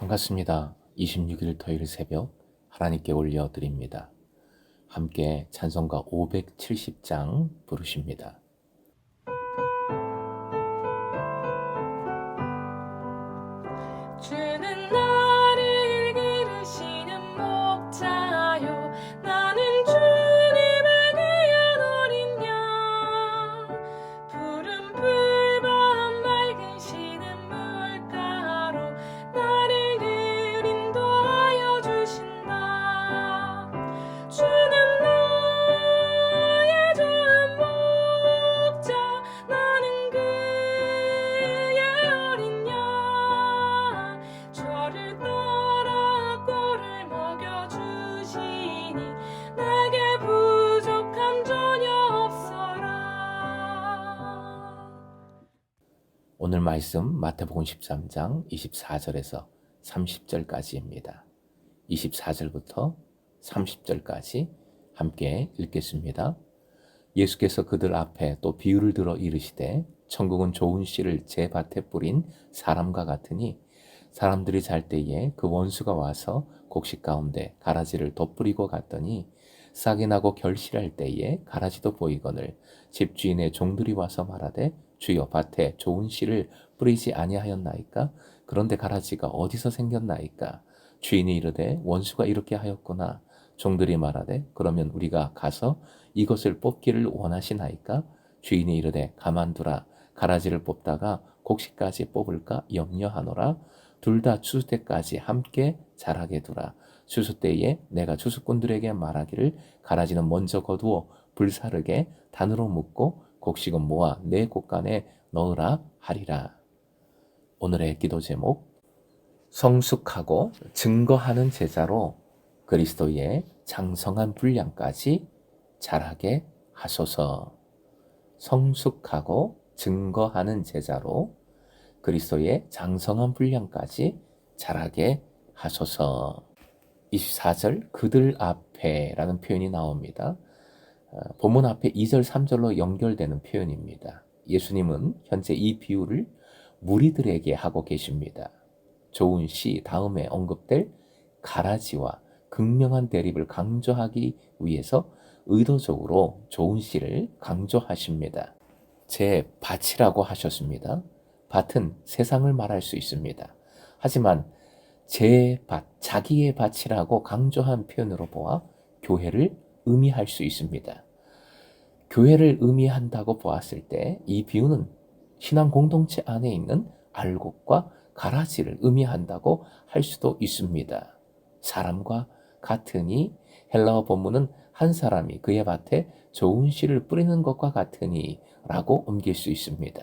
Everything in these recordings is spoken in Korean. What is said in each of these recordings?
반갑습니다. 26일 토요일 새벽 하나님께 올려드립니다. 함께 찬송가 570장 부르십니다. 주는 나를 기르시는 목자요, 나는 주님을 위한 어린 양. 푸른 풀밭 맑으시는 물가로 나를 인도하여 주신다. 주는 나의 좋은 목자, 나는 그의 어린 양. 저를 따라 꼴을 먹여주시니 내게 부족함 전혀 없어라. 오늘 말씀 마태복음 13장 24절에서 30절까지입니다. 24절부터 30절까지 함께 읽겠습니다. 예수께서 그들 앞에 또 비유를 들어 이르시되 천국은 좋은 씨를 제 밭에 뿌린 사람과 같으니 사람들이 잘 때에 그 원수가 와서 곡식 가운데 가라지를 덧뿌리고 갔더니 싹이 나고 결실할 때에 가라지도 보이거늘 집주인의 종들이 와서 말하되 주여 밭에 좋은 씨를 뿌리지 아니하였나이까? 그런데 가라지가 어디서 생겼나이까? 주인이 이르되 원수가 이렇게 하였구나. 종들이 말하되 그러면 우리가 가서 이것을 뽑기를 원하시나이까? 주인이 이르되 가만두라. 가라지를 뽑다가 곡식까지 뽑을까 염려하노라. 둘 다 추수 때까지 함께 자라게 두라. 추수 때에 내가 추수꾼들에게 말하기를 가라지는 먼저 거두어 불사르게 단으로 묶고 곡식은 모아 내 곳간에 넣으라 하리라. 오늘의 기도 제목, 성숙하고 증거하는 제자로 그리스도의 장성한 분량까지 자라게 하소서. 성숙하고 증거하는 제자로 그리스도의 장성한 분량까지 자라게 하소서. 24절 그들 앞에 라는 표현이 나옵니다. 본문 앞에 2절 3절로 연결되는 표현입니다. 예수님은 현재 이 비유를 무리들에게 하고 계십니다. 좋은 씨 다음에 언급될 가라지와 극명한 대립을 강조하기 위해서 의도적으로 좋은 씨를 강조하십니다. 제 밭이라고 하셨습니다. 밭은 세상을 말할 수 있습니다. 하지만 제 밭, 자기의 밭이라고 강조한 표현으로 보아 교회를 의미할 수 있습니다. 교회를 의미한다고 보았을 때 이 비유는 신앙 공동체 안에 있는 알곡과 가라지를 의미한다고 할 수도 있습니다. 사람과 같으니 헬라어 본문은 한 사람이 그의 밭에 좋은 씨를 뿌리는 것과 같으니 라고 옮길 수 있습니다.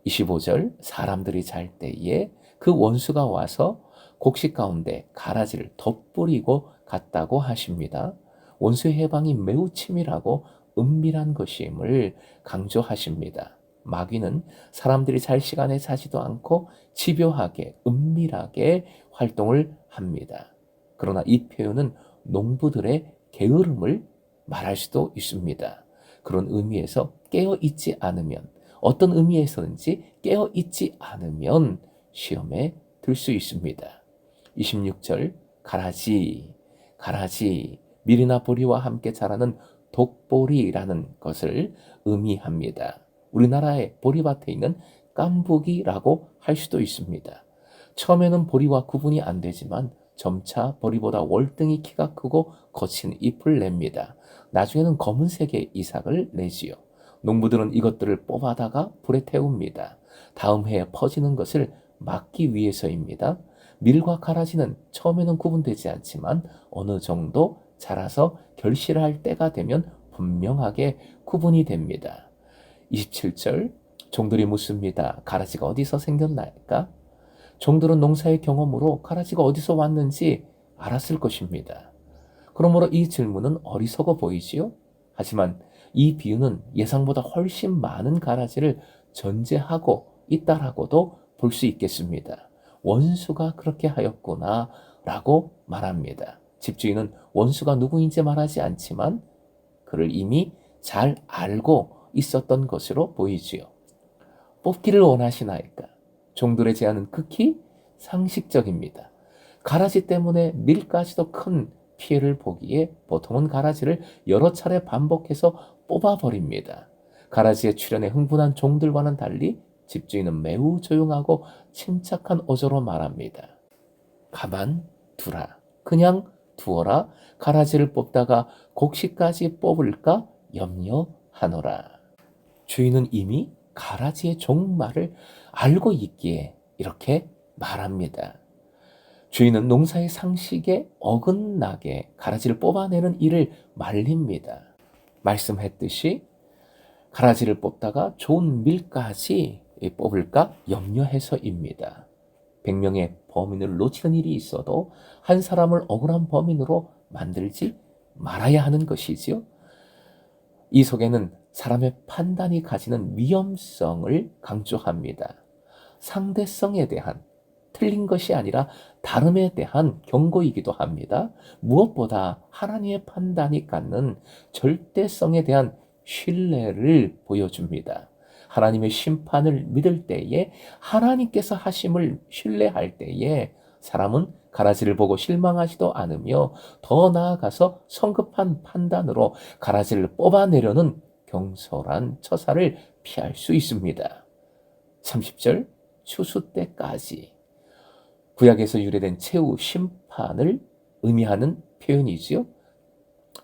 25절 사람들이 잘 때에 그 원수가 와서 곡식 가운데 가라지를 덧뿌리고 갔다고 하십니다. 원수의 해방이 매우 치밀하고 은밀한 것임을 강조하십니다. 마귀는 사람들이 잘 시간에 자지도 않고 집요하게 은밀하게 활동을 합니다. 그러나 이 표현은 농부들의 게으름을 말할 수도 있습니다. 그런 의미에서 깨어있지 않으면, 어떤 의미에서든지 깨어있지 않으면 시험에 들 수 있습니다. 26절 가라지, 밀이나 보리와 함께 자라는 독보리라는 것을 의미합니다. 우리나라의 보리밭에 있는 깐부기라고 할 수도 있습니다. 처음에는 보리와 구분이 안 되지만 점차 보리보다 월등히 키가 크고 거친 잎을 냅니다. 나중에는 검은색의 이삭을 내지요. 농부들은 이것들을 뽑아다가 불에 태웁니다. 다음 해에 퍼지는 것을 막기 위해서입니다. 밀과 가라지는 처음에는 구분되지 않지만 어느 정도 자라서 결실할 때가 되면 분명하게 구분이 됩니다. 27절 종들이 묻습니다. 가라지가 어디서 생겼나이까? 종들은 농사의 경험으로 가라지가 어디서 왔는지 알았을 것입니다. 그러므로 이 질문은 어리석어 보이지요? 하지만 이 비유는 예상보다 훨씬 많은 가라지를 전제하고 있다라고도 볼 수 있겠습니다. 원수가 그렇게 하였구나 라고 말합니다. 집주인은 원수가 누구인지 말하지 않지만 그를 이미 잘 알고 있었던 것으로 보이지요. 뽑기를 원하시나이까? 종들의 제안은 극히 상식적입니다. 가라지 때문에 밀가지도 큰 피해를 보기에 보통은 가라지를 여러 차례 반복해서 뽑아버립니다. 가라지의 출현에 흥분한 종들과는 달리 집주인은 매우 조용하고 침착한 어조로 말합니다. 가만 두라. 그냥 두어라. 가라지를 뽑다가 곡식까지 뽑을까 염려하노라. 주인은 이미 가라지의 종말을 알고 있기에 이렇게 말합니다. 주인은 농사의 상식에 어긋나게 가라지를 뽑아내는 일을 말립니다. 말씀했듯이 가라지를 뽑다가 좋은 밀까지 뽑을까 염려해서입니다. 100명의 범인을 놓치는 일이 있어도 한 사람을 억울한 범인으로 만들지 말아야 하는 것이지요. 이 속에는 사람의 판단이 가지는 위험성을 강조합니다. 상대성에 대한 틀린 것이 아니라 다름에 대한 경고이기도 합니다. 무엇보다 하나님의 판단이 갖는 절대성에 대한 신뢰를 보여줍니다. 하나님의 심판을 믿을 때에, 하나님께서 하심을 신뢰할 때에 사람은 가라지를 보고 실망하지도 않으며 더 나아가서 성급한 판단으로 가라지를 뽑아내려는 경솔한 처사를 피할 수 있습니다. 30절 추수 때까지, 구약에서 유래된 최후 심판을 의미하는 표현이지요.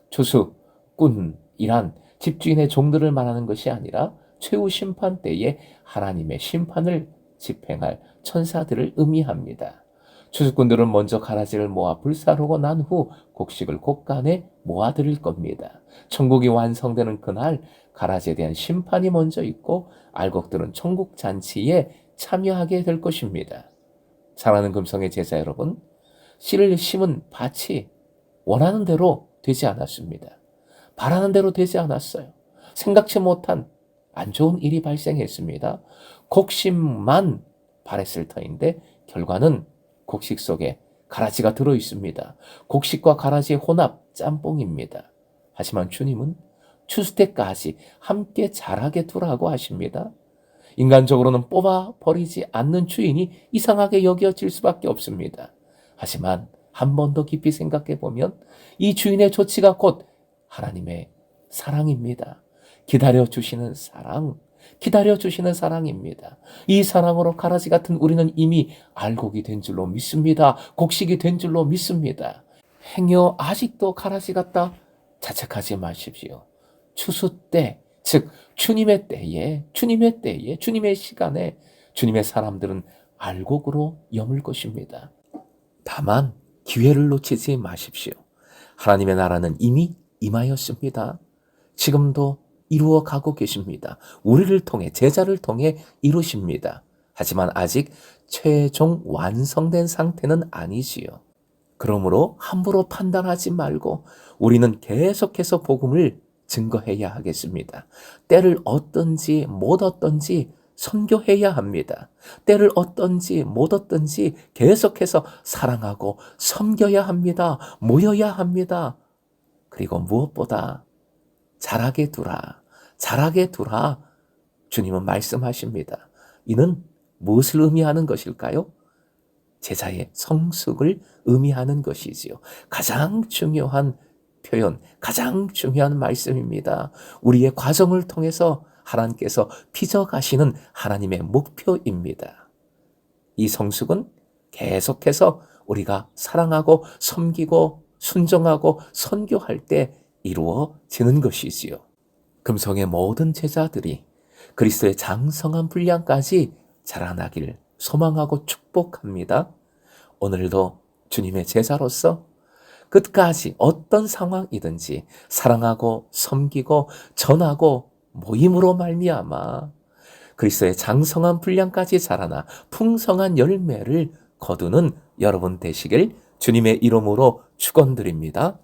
추수, 꾼이란 집주인의 종들을 말하는 것이 아니라 최후 심판 때에 하나님의 심판을 집행할 천사들을 의미합니다. 추수꾼들은 먼저 가라지를 모아 불사르고 난 후 곡식을 곳간에 모아드릴 겁니다. 천국이 완성되는 그날 가라지에 대한 심판이 먼저 있고 알곡들은 천국 잔치에 참여하게 될 것입니다. 사랑하는 금성의 제자 여러분, 씨를 심은 밭이 원하는 대로 되지 않았습니다. 바라는 대로 되지 않았어요. 생각지 못한 안 좋은 일이 발생했습니다. 곡식만 바랬을 터인데 결과는 곡식 속에 가라지가 들어 있습니다. 곡식과 가라지의 혼합 짬뽕입니다. 하지만 주님은 추수 때까지 함께 자라게 두라고 하십니다. 인간적으로는 뽑아버리지 않는 주인이 이상하게 여겨질 수밖에 없습니다. 하지만 한 번 더 깊이 생각해 보면 이 주인의 조치가 곧 하나님의 사랑입니다. 기다려주시는 사랑, 기다려주시는 사랑입니다. 이 사랑으로 가라지 같은 우리는 이미 알곡이 된 줄로 믿습니다. 곡식이 된 줄로 믿습니다. 행여 아직도 가라지 같다 자책하지 마십시오. 추수 때, 즉 주님의 때에, 주님의 시간에 주님의 사람들은 알곡으로 여물 것입니다. 다만 기회를 놓치지 마십시오. 하나님의 나라는 이미 임하였습니다. 지금도 이루어 가고 계십니다. 우리를 통해, 제자를 통해 이루십니다. 하지만 아직 최종 완성된 상태는 아니지요. 그러므로 함부로 판단하지 말고 우리는 계속해서 복음을 증거해야 하겠습니다. 때를 얻든지 못 얻든지 선교해야 합니다. 때를 얻든지 못 얻든지 계속해서 사랑하고 섬겨야 합니다. 모여야 합니다. 그리고 무엇보다 자라게 두라, 자라게 두라. 주님은 말씀하십니다. 이는 무엇을 의미하는 것일까요? 제자의 성숙을 의미하는 것이지요. 가장 중요한 표현, 가장 중요한 말씀입니다. 우리의 과정을 통해서 하나님께서 빚어가시는 하나님의 목표입니다. 이 성숙은 계속해서 우리가 사랑하고 섬기고 순종하고 선교할 때 이루어지는 것이지요. 금성의 모든 제자들이 그리스도의 장성한 분량까지 자라나길 소망하고 축복합니다. 오늘도 주님의 제자로서 끝까지 어떤 상황이든지 사랑하고 섬기고 전하고 모임으로 말미암아 그리스도의 장성한 분량까지 자라나 풍성한 열매를 거두는 여러분 되시길 주님의 이름으로 축원드립니다.